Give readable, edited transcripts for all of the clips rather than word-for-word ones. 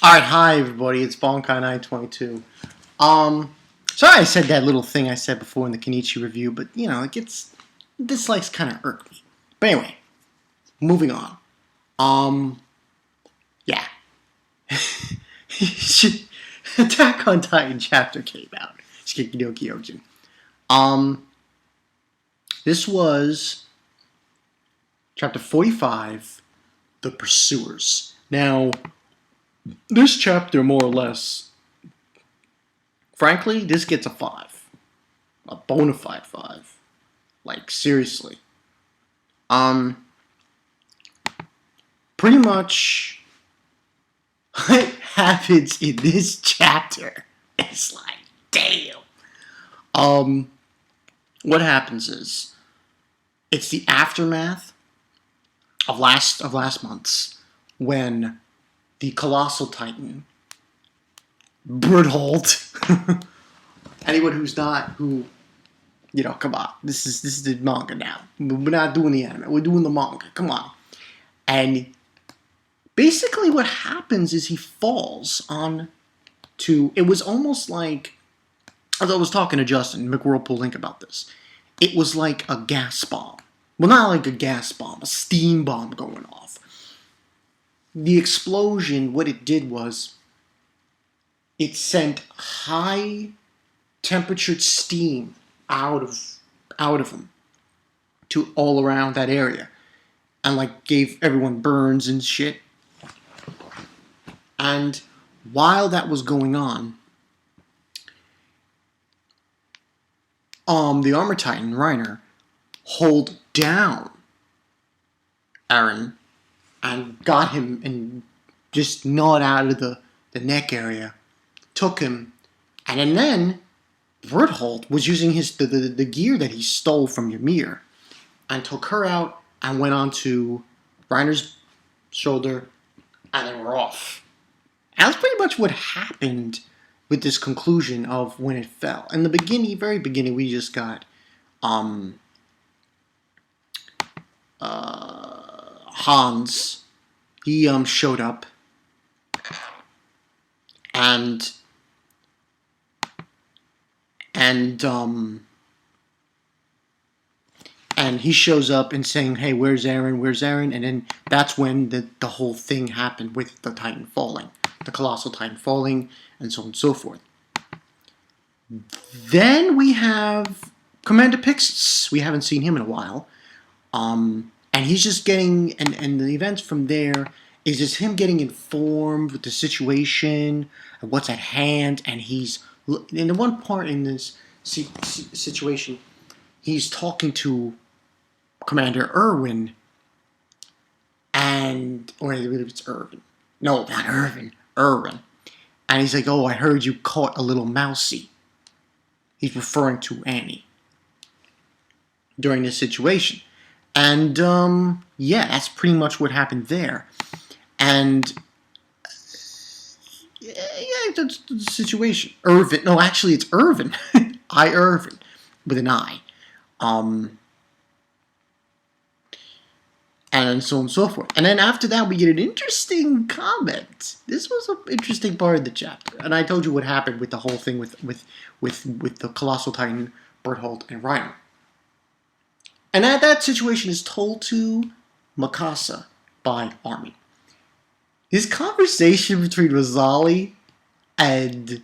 Alright, hi everybody, it's Bonkai922. Sorry I said that little thing I said before in the Kenichi review, but you know, dislikes kind of irk me. But anyway, moving on. Yeah. Attack on Titan chapter came out. Shikeki no Kyojin. This was chapter 45, The Pursuers. Now, this chapter, more or less, frankly, this gets a 5. A bona fide 5. Like, seriously. Pretty much what happens in this chapter is like, damn. What happens is, it's the aftermath of last month's when the Colossal Titan, bretholt, anyone who's not, come on, this is the manga now. We're not doing the anime, we're doing the manga, come on. And basically what happens is he falls on to, it was almost like, as I was talking to Justin, McWhirlpool Link about this, it was like a gas bomb. Well, not like a gas bomb, a steam bomb going off. The explosion, what it did was, it sent high temperatured steam out of him to all around that area, and like gave everyone burns and shit. And while that was going on, the Armor Titan Ryner hold down Eren and got him and just gnawed out of the neck area, took him, and then bretholt was using the gear that he stole from Ymir and took her out and went onto Reiner's shoulder, and they were off. And that's pretty much what happened with this conclusion of when it fell. In the beginning, very beginning, we just got Hans. He showed up, and he shows up and saying, "Hey, where's Eren? Where's Eren?" And then that's when the whole thing happened with the Titan falling, the Colossal Titan falling, and so on and so forth. Then we have Commander Pixis. We haven't seen him in a while. And he's just getting, and the events from there is just him getting informed with the situation, and what's at hand, and he's, in the one part in this situation, he's talking to Commander Erwin, or I believe it's Irvin. No, not Irvin. Erwin. And he's like, "Oh, I heard you caught a little mousey." He's referring to Annie during this situation. And, yeah, that's pretty much what happened there. And, yeah, that's the situation. Irvin, no, actually, it's Irvin. Irvin, with an I. And so on and so forth. And then after that, we get an interesting comment. This was an interesting part of the chapter. And I told you what happened with the whole thing with the Colossal Titan, bretholt, and Ryner. And that situation is told to Mikasa by Armin. His conversation between Rivalle and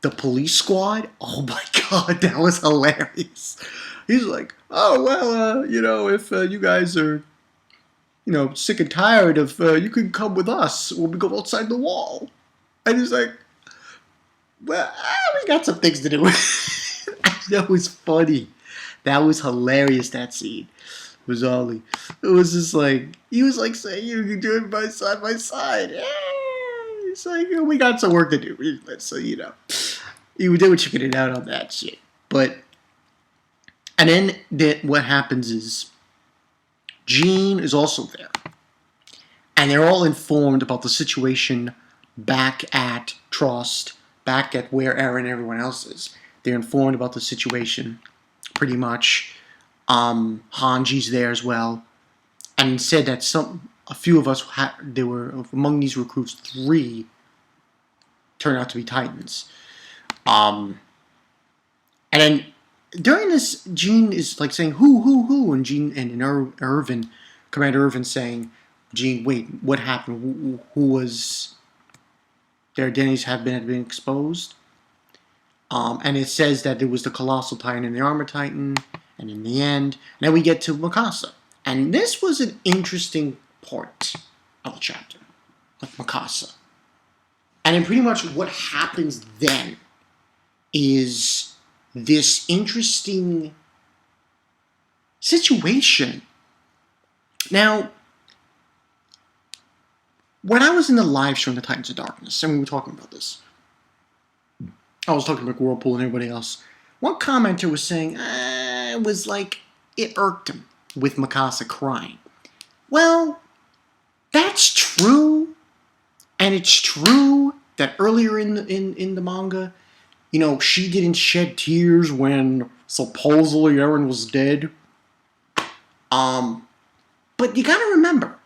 the police squad, oh my god, that was hilarious. He's like, "Oh, well, if you guys are, sick and tired of, you can come with us when we go outside the wall." And he's like, "Well, we got some things to do." That was funny. That was hilarious, that scene. Rivalle. It was just like, he was like saying, "You can do it by side. Yeah." It's like, we got some work to do. So, you did what you could out on that shit. But, and then what happens is, Jean is also there. And they're all informed about the situation back at Trost, back at where Eren and everyone else is. They're informed about the situation, pretty much. Hanji's there as well, and said that a few of us there were, among these recruits, 3 turn out to be Titans. And then during this, Jean is like saying who, and Jean and Irvin, Commander Irvin, saying, Jean, wait, what happened? Who was their identities have been exposed? And it says that it was the Colossal Titan and the Armor Titan, and in the end, then we get to Mikasa. And this was an interesting part of the chapter, with Mikasa. And then pretty much what happens then is this interesting situation. Now, when I was in the live stream, The Titans of Darkness, and we were talking about this, I was talking about Whirlpool and everybody else. One commenter was saying, it was like, it irked him with Mikasa crying. Well, that's true. And it's true that earlier in the manga, you know, she didn't shed tears when supposedly Eren was dead. But you gotta remember,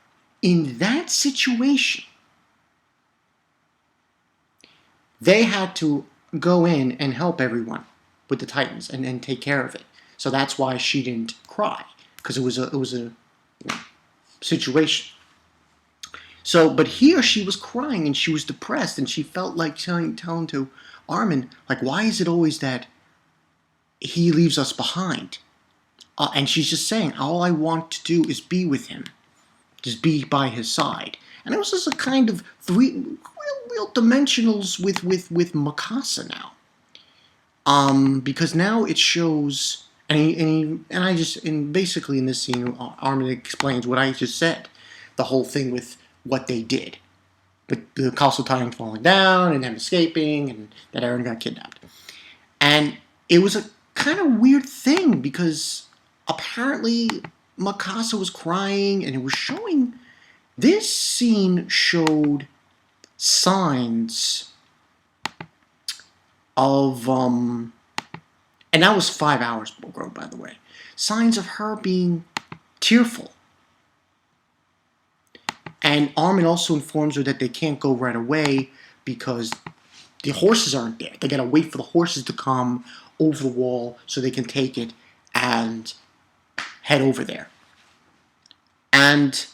in that situation, they had to go in and help everyone with the Titans and take care of it. So that's why she didn't cry, because it was a situation. So, but here she was crying and she was depressed and she felt like telling to Armin, like, why is it always that he leaves us behind? And she's just saying, all I want to do is be with him, just be by his side. And it was just a kind of real dimensionals with Mikasa now. Because now it shows, and basically in this scene, Armin explains what I just said, the whole thing with what they did, with the Colossal Titan falling down and them escaping, and that Eren got kidnapped. And it was a kind of weird thing because apparently Mikasa was crying, and it was showing. This scene showed signs of, and that was 5 hours ago, by the way, signs of her being tearful. And Armin also informs her that they can't go right away because the horses aren't there. They gotta wait for the horses to come over the wall so they can take it and head over there. And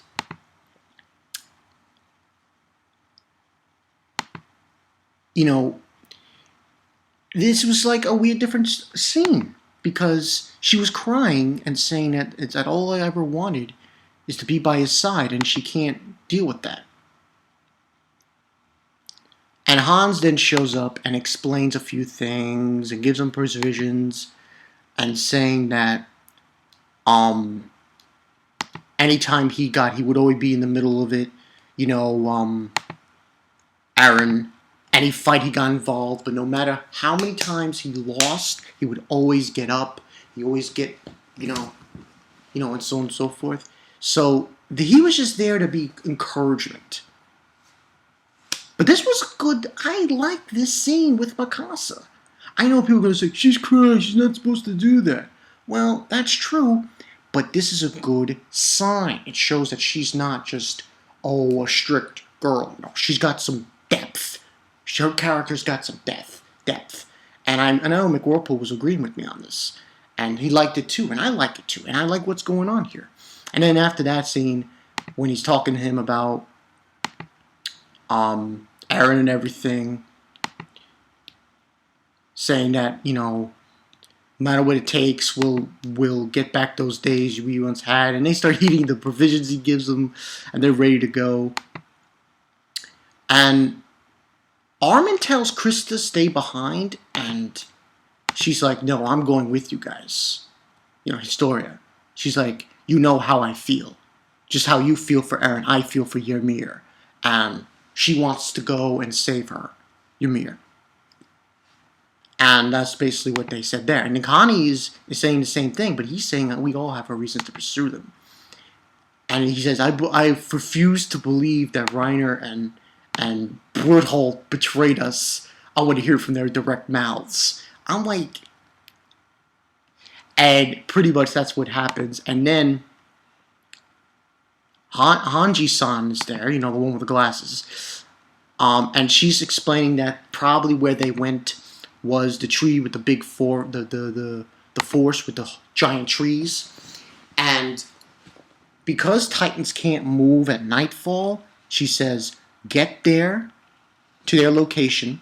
you know, this was like a weird different scene because she was crying and saying that all I ever wanted is to be by his side, and she can't deal with that. And Hans then shows up and explains a few things and gives him his visions and saying that anytime he would always be in the middle of it, you know, Eren, any fight he got involved, but no matter how many times he lost, he would always get up, he always get, you know, and so on and so forth. So he was just there to be encouragement. But this was good. I like this scene with Mikasa. I know people are going to say, she's crying, she's not supposed to do that. Well, that's true, but this is a good sign. It shows that she's not just, a strict girl. No, she's got some depth. Her character's got some depth. And I know McWhirlpool was agreeing with me on this. And he liked it too, and I liked it too. And I like what's going on here. And then after that scene, when he's talking to him about Eren and everything, saying that, you know, no matter what it takes, we'll get back those days we once had. And they start eating the provisions he gives them, and they're ready to go. And Armin tells Chris to stay behind, and she's like, no, I'm going with you guys. You know, Historia. She's like, you know how I feel. Just how you feel for Eren, I feel for Ymir. And she wants to go and save her, Ymir. And that's basically what they said there. And Nikani is saying the same thing, but he's saying that we all have our reasons to pursue them. And he says, I refuse to believe that Ryner and bretholt betrayed us. I want to hear from their direct mouths. I'm like, and pretty much that's what happens. And then Hanji-san is there, you know, the one with the glasses. And she's explaining that probably where they went was the tree with the big the forest with the giant trees. And because Titans can't move at nightfall, she says, get there to their location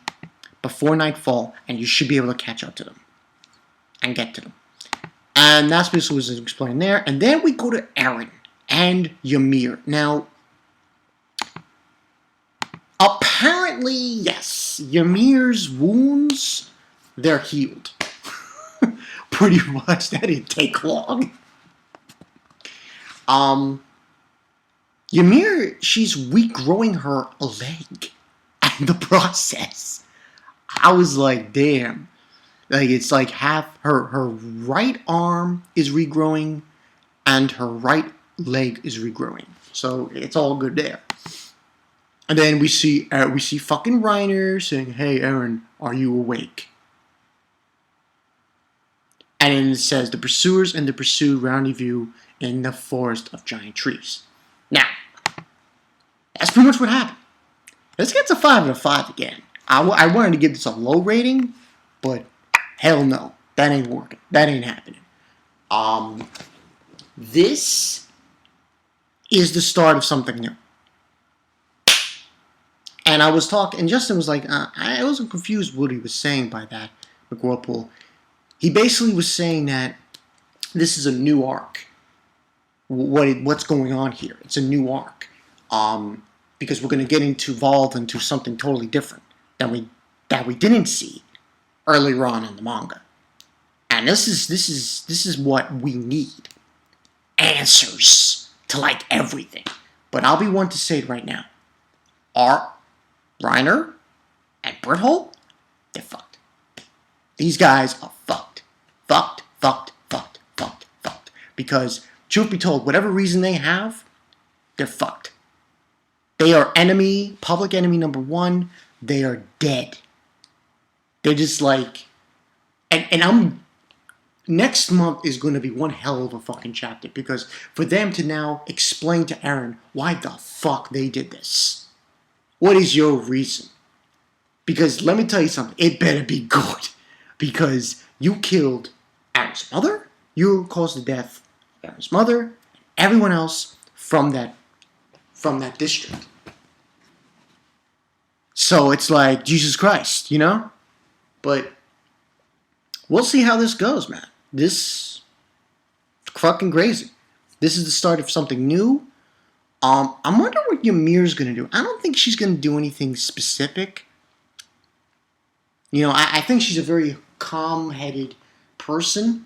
before nightfall, and you should be able to catch up to them and get to them. And that's what was explained there. And then we go to Eren and Ymir. Now, apparently, yes, Ymir's wounds, they're healed. Pretty much. That didn't take long. Ymir, she's regrowing her leg in the process. I was like, damn. Like, it's like half her right arm is regrowing and her right leg is regrowing. So it's all good there. And then we see fucking Ryner saying, hey, Eren, are you awake? And then it says, the pursuers and the pursued rendezvous in the forest of giant trees. Now, that's pretty much what happened. Let's get to 5 out of 5 again. I wanted to give this a low rating, but hell no. That ain't working. That ain't happening. This is the start of something new. And I was talking, and Justin was like, I wasn't confused what he was saying by that, McWhirlpool. He basically was saying that this is a new arc. What's going on here? It's a new arc. Because we're going to get evolved into something totally different that we didn't see earlier on in the manga. And this is what we need. Answers to like everything. But I'll be one to say it right now. Ryner and bretholt, they're fucked. These guys are fucked. Fucked. Because, truth be told, whatever reason they have, they're fucked. They are public enemy number 1. They are dead. They're just like, next month is going to be one hell of a fucking chapter, because for them to now explain to Eren why the fuck they did this. What is your reason? Because let me tell you something, it better be good. Because you killed Eren's mother, you caused the death of Eren's mother, and everyone else from that district. So it's like, Jesus Christ, you know? But we'll see how this goes, man. This fucking crazy. This is the start of something new. I'm wondering what Ymir's gonna do. I don't think she's gonna do anything specific. You know, I think she's a very calm-headed person.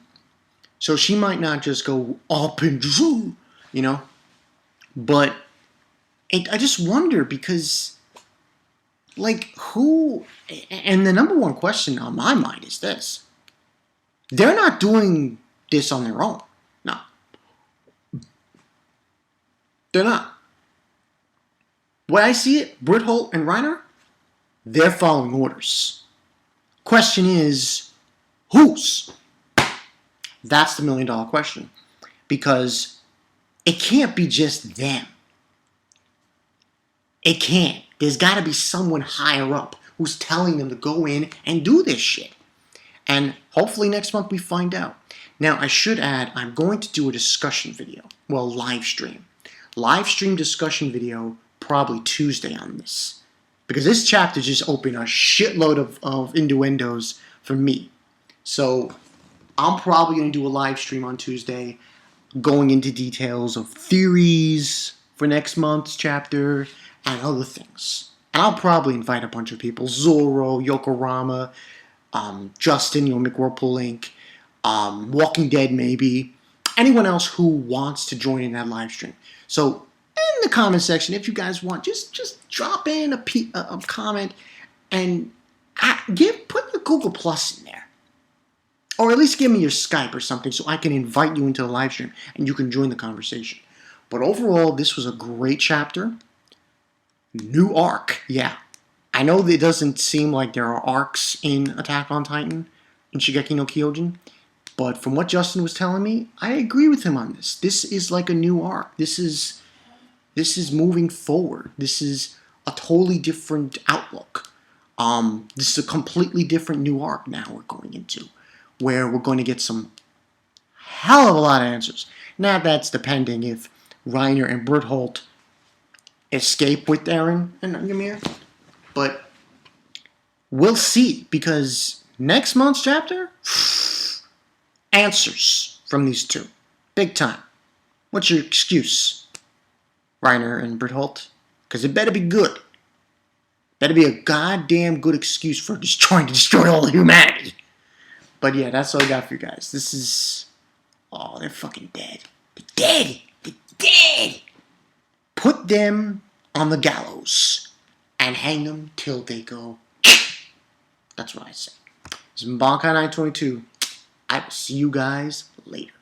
So she might not just go up and you know. But I just wonder, because like, who, and the number one question on my mind is this. They're not doing this on their own. No. They're not. When I see it, bretholt and Ryner, they're following orders. Question is, whose? That's the $1 million question. Because it can't be just them. It can't. There's got to be someone higher up who's telling them to go in and do this shit. And hopefully next month we find out. Now, I should add, I'm going to do a discussion video. Well, live stream. Live stream discussion video probably Tuesday on this. Because this chapter just opened a shitload of innuendos for me. So I'm probably going to do a live stream on Tuesday going into details of theories for next month's chapter and other things. And I'll probably invite a bunch of people. Zoro, Yokorama, Justin, McWhirlpool Inc., Walking Dead maybe. Anyone else who wants to join in that live stream. So in the comment section, if you guys want, just drop in a comment and put the Google Plus in there. Or at least give me your Skype or something so I can invite you into the live stream and you can join the conversation. But overall, this was a great chapter. New arc, yeah. I know that it doesn't seem like there are arcs in Attack on Titan, in Shingeki no Kyojin, but from what Justin was telling me, I agree with him on this. This is like a new arc. This is moving forward. This is a totally different outlook. This is a completely different new arc now we're going into, where we're going to get some hell of a lot of answers. Now that's depending if Ryner and bretholt escape with Eren and Ymir, but we'll see, because next month's chapter, answers from these two, big time. What's your excuse, Ryner and bretholt? Because it better be good. Better be a goddamn good excuse for just trying to destroy all of humanity. But yeah, that's all I got for you guys. This is... Oh, they're fucking dead. They're dead. They're dead. Put them on the gallows and hang them till they go. That's what I say. This is Bankai 922. I will see you guys later.